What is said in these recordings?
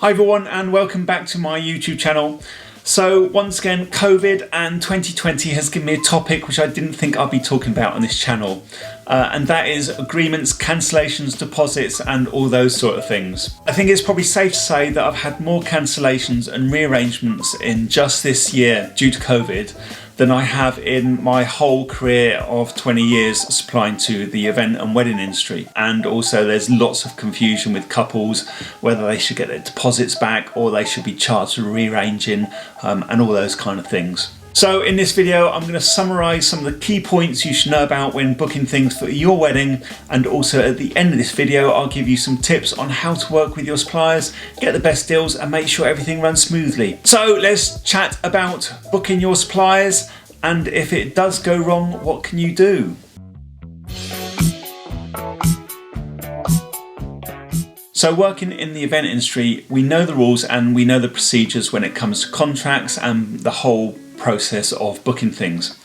Hi everyone and welcome back to my YouTube channel. So once again, COVID and 2020 has given me a topic which I didn't think I'd be talking about on this channel. And that is agreements, cancellations, deposits and all those sort of things. I think it's probably safe to say that I've had more cancellations and rearrangements in just this year due to COVID than I have in my whole career of 20 years supplying to the event and wedding industry. And also there's lots of confusion with couples whether they should get their deposits back or they should be charged for rearranging and all those kind of things. So in this video I'm going to summarise some of the key points you should know about when booking things for your wedding, and also at the end of this video I'll give you some tips on how to work with your suppliers, get the best deals and make sure everything runs smoothly. So let's chat about booking your suppliers, and if it does go wrong, what can you do? So working in the event industry, we know the rules and we know the procedures when it comes to contracts and the whole process of booking things.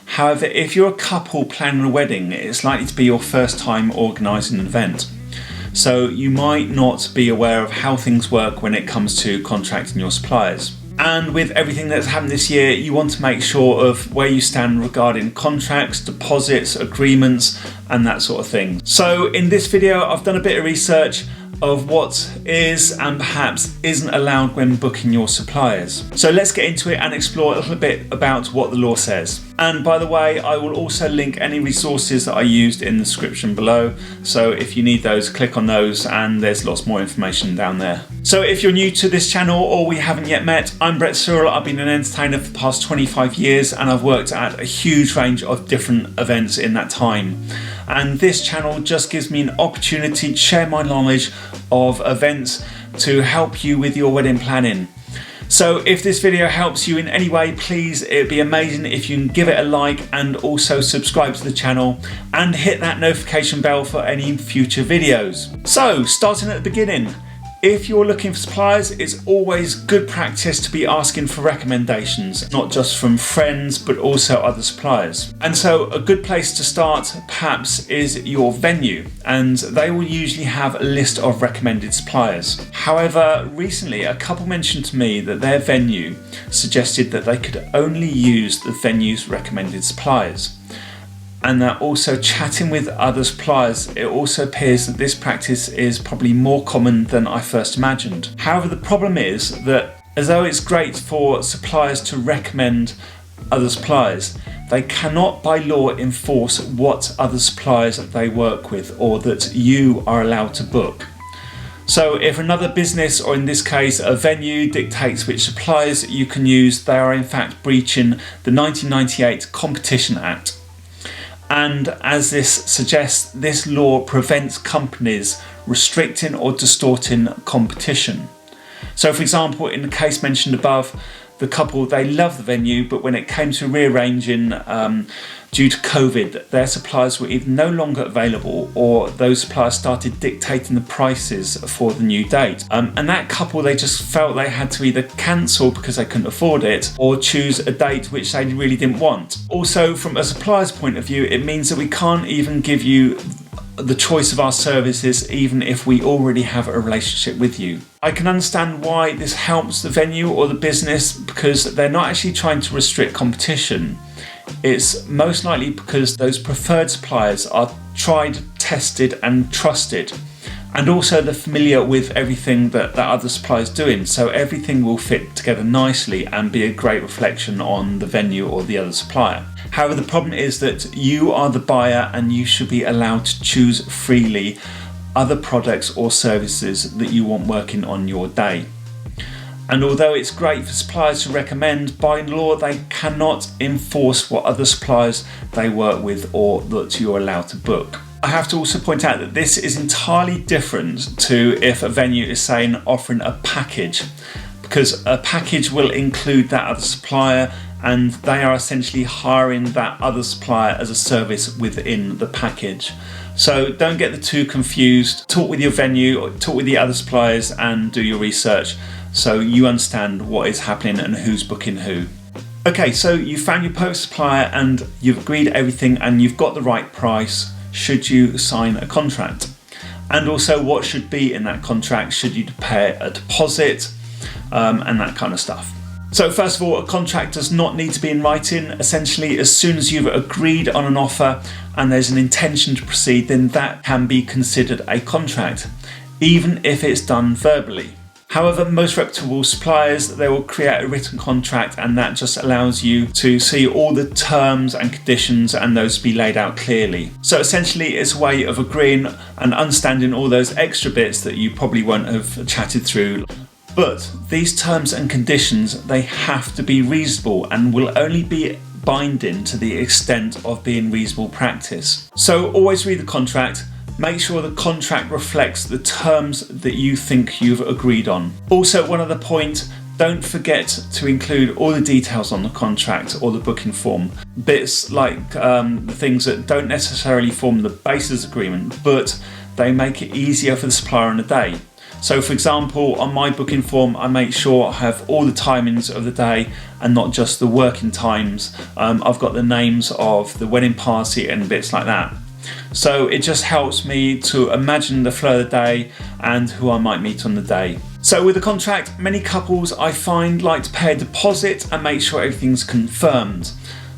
However, if you're a couple planning a wedding, it's likely to be your first time organising an event. So you might not be aware of how things work when it comes to contracting your suppliers. And with everything that's happened this year, you want to make sure of where you stand regarding contracts, deposits, agreements, and that sort of thing. So in this video, I've done a bit of research of what is and perhaps isn't allowed when booking your suppliers. So let's get into it and explore a little bit about what the law says. And by the way, I will also link any resources that I used in the description below. So if you need those, click on those and there's lots more information down there. So if you're new to this channel or we haven't yet met, I'm Brettsirrell. I've been an entertainer for the past 25 years and I've worked at a huge range of different events in that time. And this channel just gives me an opportunity to share my knowledge of events to help you with your wedding planning. So if this video helps you in any way, please, it'd be amazing if you can give it a like and also subscribe to the channel and hit that notification bell for any future videos. So starting at the beginning, if you're looking for suppliers, it's always good practice to be asking for recommendations, not just from friends, but also other suppliers. And so a good place to start perhaps is your venue, and they will usually have a list of recommended suppliers. However, recently a couple mentioned to me that their venue suggested that they could only use the venue's recommended suppliers. And that also chatting with other suppliers, it also appears that this practice is probably more common than I first imagined. However, the problem is that although it's great for suppliers to recommend other suppliers, they cannot by law enforce what other suppliers they work with or that you are allowed to book. So if another business, or in this case a venue, dictates which suppliers you can use, they are in fact breaching the 1998 Competition Act. And as this suggests, this law prevents companies restricting or distorting competition. So for example, in the case mentioned above, the couple, they love the venue, but when it came to rearranging due to COVID, their suppliers were either no longer available or those suppliers started dictating the prices for the new date. And that couple, they just felt they had to either cancel because they couldn't afford it or choose a date which they really didn't want. Also, from a supplier's point of view, it means that we can't even give you the choice of our services even if we already have a relationship with you. I can understand why this helps the venue or the business, because they're not actually trying to restrict competition. It's most likely because those preferred suppliers are tried, tested and trusted, and also they're familiar with everything that other suppliers are doing, so everything will fit together nicely and be a great reflection on the venue or the other supplier. However, the problem is that you are the buyer and you should be allowed to choose freely other products or services that you want working on your day. And although it's great for suppliers to recommend, by law they cannot enforce what other suppliers they work with or that you're allowed to book. I have to also point out that this is entirely different to if a venue is saying offering a package, because a package will include that other supplier and they are essentially hiring that other supplier as a service within the package. So don't get the two confused. Talk with your venue, talk with the other suppliers and do your research so you understand what is happening and who's booking who. Okay, so you found your perfect supplier and you've agreed everything and you've got the right price should you sign a contract. and also what should be in that contract. Should you pay a deposit and that kind of stuff. So first of all, a contract does not need to be in writing. Essentially, as soon as you've agreed on an offer and there's an intention to proceed, then that can be considered a contract, even if it's done verbally. However, most reputable suppliers, they will create a written contract, and that just allows you to see all the terms and conditions and those be laid out clearly. So essentially it's a way of agreeing and understanding all those extra bits that you probably won't have chatted through. But these terms and conditions, they have to be reasonable and will only be binding to the extent of being reasonable practice. So always read the contract. Make sure the contract reflects the terms that you think you've agreed on. Also, one other point, don't forget to include all the details on the contract or the booking form. Bits like the things that don't necessarily form the basis agreement, but they make it easier for the supplier on the day. So for example, on my booking form, I make sure I have all the timings of the day and not just the working times. I've got the names of the wedding party and bits like that. So it just helps me to imagine the flow of the day and who I might meet on the day. So with a contract, many couples I find like to pay a deposit and make sure everything's confirmed.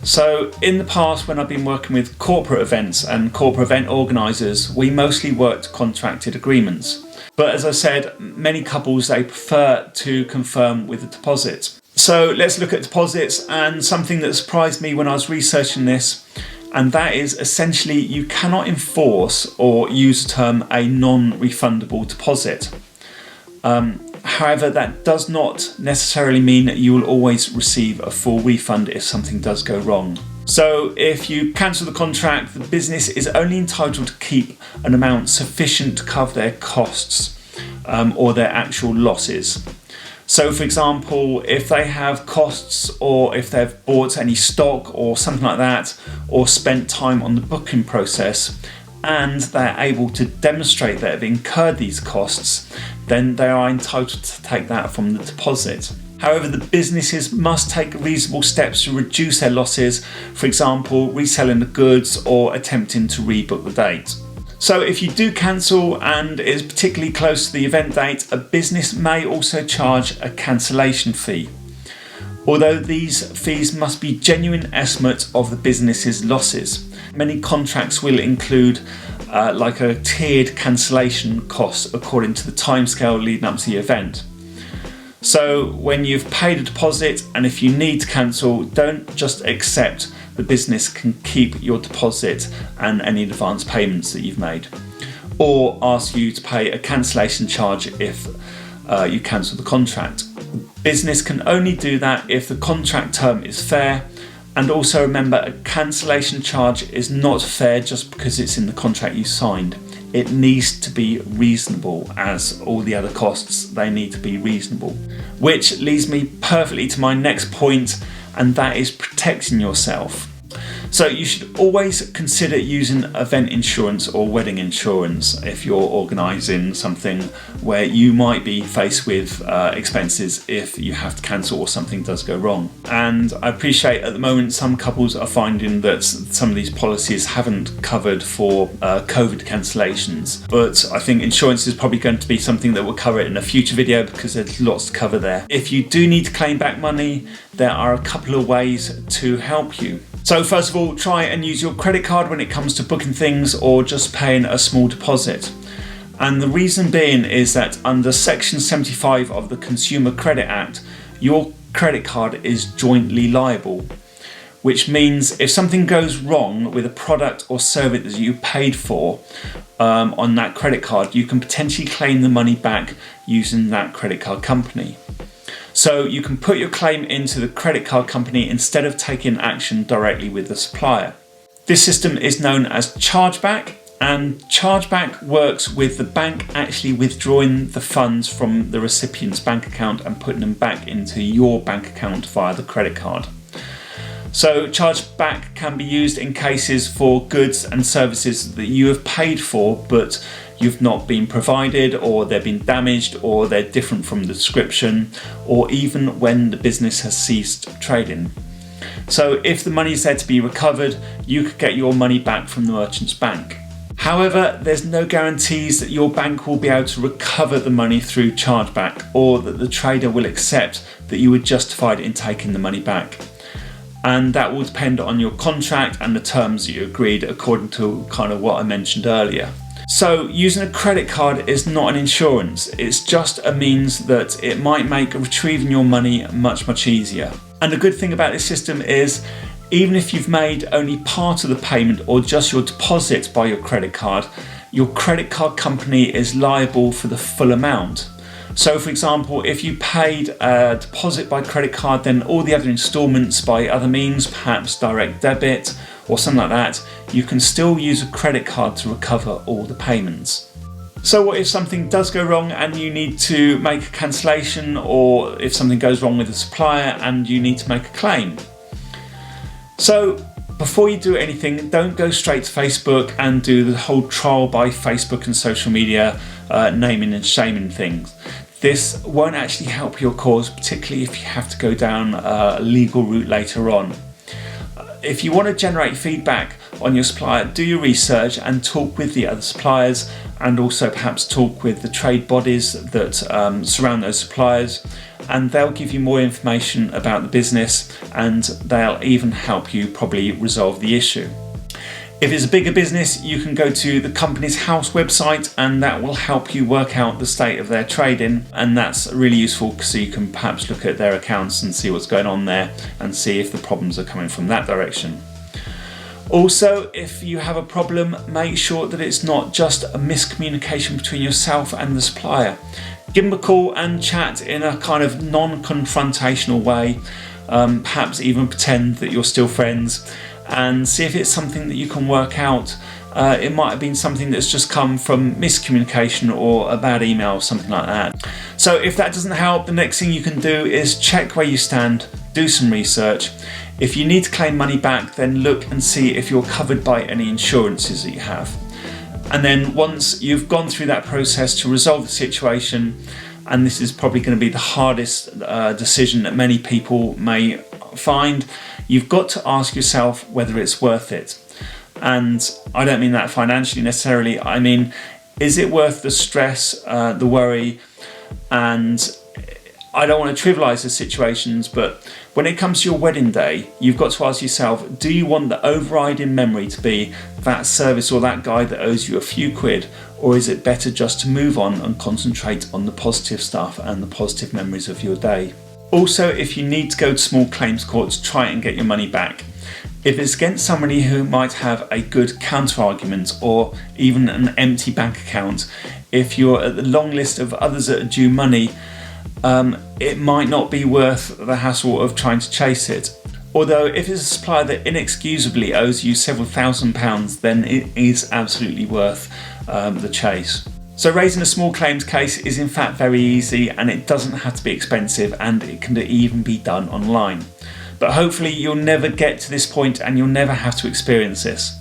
So in the past, when I've been working with corporate events and corporate event organisers, we mostly worked contracted agreements. But as I said, many couples, they prefer to confirm with a deposit. So let's look at deposits, and something that surprised me when I was researching this, and that is essentially you cannot enforce or use the term a non-refundable deposit. However, that does not necessarily mean that you will always receive a full refund if something does go wrong. So if you cancel the contract, the business is only entitled to keep an amount sufficient to cover their costs or their actual losses. So for example, if they have costs or if they've bought any stock or something like that, or spent time on the booking process, and they're able to demonstrate that they've incurred these costs, then they are entitled to take that from the deposit. However, the businesses must take reasonable steps to reduce their losses, for example, reselling the goods or attempting to rebook the date. So if you do cancel and it's particularly close to the event date, a business may also charge a cancellation fee. Although these fees must be genuine estimates of the business's losses. Many contracts will include like a tiered cancellation cost according to the timescale leading up to the event. So when you've paid a deposit and if you need to cancel, don't just accept the business can keep your deposit and any advance payments that you've made, or ask you to pay a cancellation charge if you cancel the contract. Business can only do that if the contract term is fair, and also remember, a cancellation charge is not fair just because it's in the contract you signed. It needs to be reasonable, as all the other costs, they need to be reasonable. Which leads me perfectly to my next point, and that is protecting yourself. So you should always consider using event insurance or wedding insurance if you're organising something where you might be faced with expenses if you have to cancel or something does go wrong. And I appreciate at the moment some couples are finding that some of these policies haven't covered for COVID cancellations, but I think insurance is probably going to be something that we'll cover in a future video because there's lots to cover there. If you do need to claim back money, there are a couple of ways to help you. So first of all, try and use your credit card when it comes to booking things or just paying a small deposit. And the reason being is that under Section 75 of the Consumer Credit Act, your credit card is jointly liable, which means if something goes wrong with a product or service that you paid for on that credit card, you can potentially claim the money back using that credit card company. So you can put your claim into the credit card company instead of taking action directly with the supplier. This system is known as chargeback, and chargeback works with the bank actually withdrawing the funds from the recipient's bank account and putting them back into your bank account via the credit card. So chargeback can be used in cases for goods and services that you have paid for but you've not been provided, or they've been damaged, or they're different from the description, or even when the business has ceased trading. So if the money is there to be recovered, you could get your money back from the merchant's bank. However, there's no guarantees that your bank will be able to recover the money through chargeback, or that the trader will accept that you were justified in taking the money back. And that will depend on your contract and the terms that you agreed, according to kind of what I mentioned earlier. So using a credit card is not an insurance, it's just a means that it might make retrieving your money much easier. And the good thing about this system is, even if you've made only part of the payment or just your deposit by your credit card company is liable for the full amount. So for example, if you paid a deposit by credit card, then all the other instalments by other means, perhaps direct debit or something like that, you can still use a credit card to recover all the payments. So what if something does go wrong and you need to make a cancellation, or if something goes wrong with the supplier and you need to make a claim? So before you do anything, don't go straight to Facebook and do the whole trial by Facebook and social media naming and shaming things. This won't actually help your cause, particularly if you have to go down a legal route later on. If you want to generate feedback on your supplier, do your research and talk with the other suppliers, and also perhaps talk with the trade bodies that surround those suppliers, and they'll give you more information about the business, and they'll even help you probably resolve the issue. If it's a bigger business, you can go to the company's house website, and that will help you work out the state of their trading, and that's really useful because you can perhaps look at their accounts and see what's going on there and see if the problems are coming from that direction. Also, if you have a problem, make sure that it's not just a miscommunication between yourself and the supplier. Give them a call and chat in a kind of non-confrontational way, perhaps even pretend that you're still friends, and see if it's something that you can work out. It might have been something that's just come from miscommunication or a bad email or something like that. So if that doesn't help, the next thing you can do is check where you stand, do some research. If you need to claim money back, then look and see if you're covered by any insurances that you have. And then once you've gone through that process to resolve the situation, and this is probably going to be the hardest decision that many people may find, you've got to ask yourself whether it's worth it. And I don't mean that financially necessarily, I mean, is it worth the stress, the worry? And I don't want to trivialise the situations, but when it comes to your wedding day, you've got to ask yourself, do you want the overriding memory to be that service or that guy that owes you a few quid? Or is it better just to move on and concentrate on the positive stuff and the positive memories of your day? Also, if you need to go to small claims courts, try and get your money back. If it's against somebody who might have a good counter argument or even an empty bank account, if you're at the long list of others that are due money, it might not be worth the hassle of trying to chase it. Although if it's a supplier that inexcusably owes you several £1000s, then it is absolutely worth the chase. So raising a small claims case is in fact very easy, and it doesn't have to be expensive, and it can even be done online. But hopefully you'll never get to this point and you'll never have to experience this.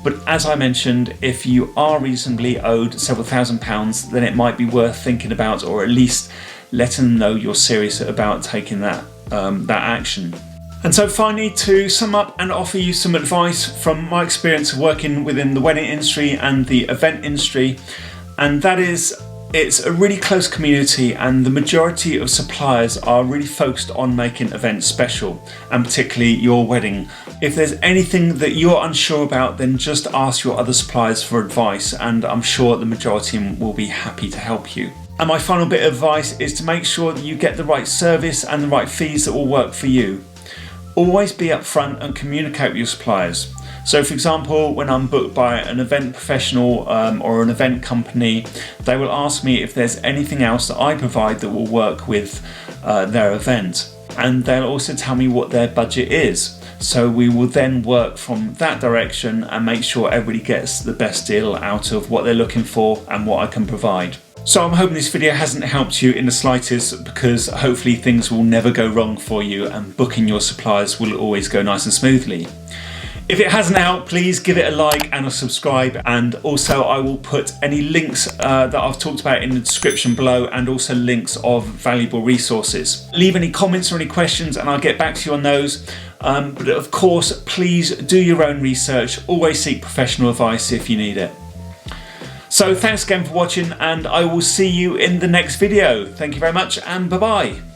But as I mentioned, if you are reasonably owed several £1000s, then it might be worth thinking about, or at least letting them know you're serious about taking that action. And so finally, to sum up and offer you some advice from my experience of working within the wedding industry and the event industry, and that is, it's a really close community, and the majority of suppliers are really focused on making events special, and particularly your wedding. If there's anything that you're unsure about, then just ask your other suppliers for advice, and I'm sure the majority will be happy to help you. And my final bit of advice is to make sure that you get the right service and the right fees that will work for you. Always be upfront and communicate with your suppliers. So for example, when I'm booked by an event professional or an event company, they will ask me if there's anything else that I provide that will work with their event. And they'll also tell me what their budget is. So we will then work from that direction and make sure everybody gets the best deal out of what they're looking for and what I can provide. So I'm hoping this video hasn't helped you in the slightest, because hopefully things will never go wrong for you and booking your suppliers will always go nice and smoothly. If it hasn't helped, please give it a like and a subscribe, and also I will put any links that I've talked about in the description below, and also links of valuable resources. Leave any comments or any questions and I'll get back to you on those. But of course, please do your own research. Always seek professional advice if you need it. So thanks again for watching, and I will see you in the next video. Thank you very much, and bye bye.